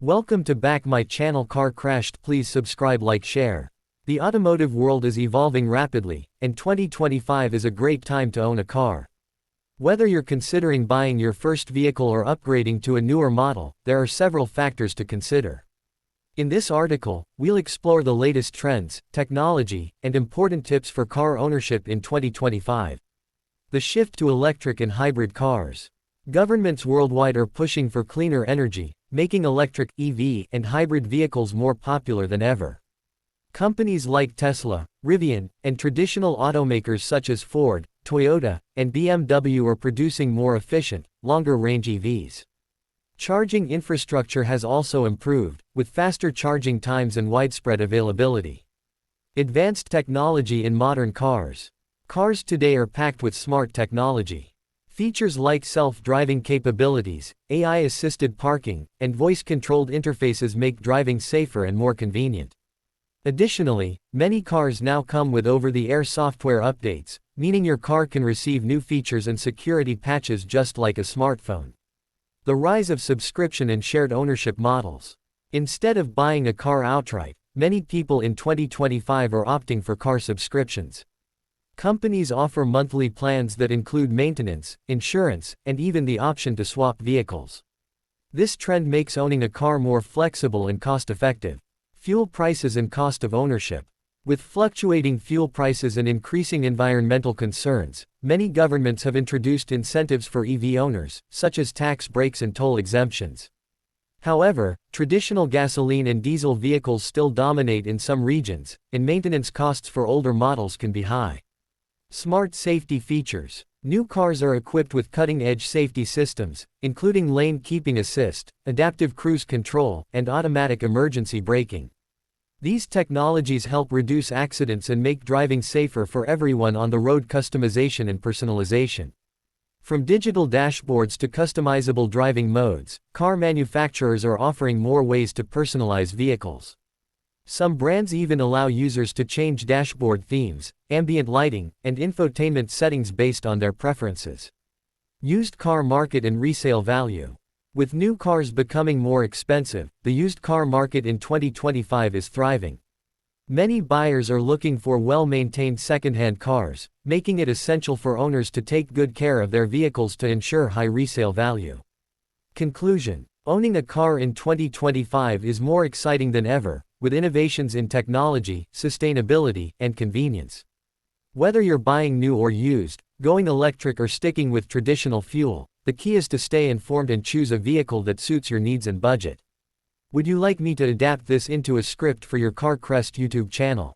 Welcome to back my channel Car Crashed. Please subscribe, like, share. The automotive world is evolving rapidly, and 2025 is a great time to own a car. Whether you're considering buying your first vehicle or upgrading to a newer model, there are several factors to consider. In this article, we'll explore the latest trends, technology, and important tips for car ownership in 2025. The shift to electric and hybrid cars. Governments worldwide are pushing for cleaner energy, making electric, EV, and hybrid vehicles more popular than ever. Companies like Tesla, Rivian, and traditional automakers such as Ford, Toyota, and BMW are producing more efficient, longer-range EVs. Charging infrastructure has also improved, with faster charging times and widespread availability. Advanced technology in modern cars. Cars today are packed with smart technology. Features like self-driving capabilities, AI-assisted parking, and voice-controlled interfaces make driving safer and more convenient. Additionally, many cars now come with over-the-air software updates, meaning your car can receive new features and security patches just like a smartphone. The rise of subscription and shared ownership models. Instead of buying a car outright, many people in 2025 are opting for car subscriptions. Companies offer monthly plans that include maintenance, insurance, and even the option to swap vehicles. This trend makes owning a car more flexible and cost-effective. Fuel prices and cost of ownership. With fluctuating fuel prices and increasing environmental concerns, many governments have introduced incentives for EV owners, such as tax breaks and toll exemptions. However, traditional gasoline and diesel vehicles still dominate in some regions, and maintenance costs for older models can be high. Smart safety features. New cars are equipped with cutting-edge safety systems, including lane keeping assist, adaptive cruise control, and automatic emergency braking. These technologies help reduce accidents and make driving safer for everyone on the road. Customization and personalization. From digital dashboards to customizable driving modes, car manufacturers are offering more ways to personalize vehicles. Some brands even allow users to change dashboard themes, ambient lighting, and infotainment settings based on their preferences. Used car market and resale value. With new cars becoming more expensive, the used car market in 2025 is thriving. Many buyers are looking for well-maintained second-hand cars, making it essential for owners to take good care of their vehicles to ensure high resale value. Conclusion. Owning a car in 2025 is more exciting than ever, with innovations in technology, sustainability, and convenience. Whether you're buying new or used, going electric or sticking with traditional fuel, the key is to stay informed and choose a vehicle that suits your needs and budget. Would you like me to adapt this into a script for your Car Crest YouTube channel?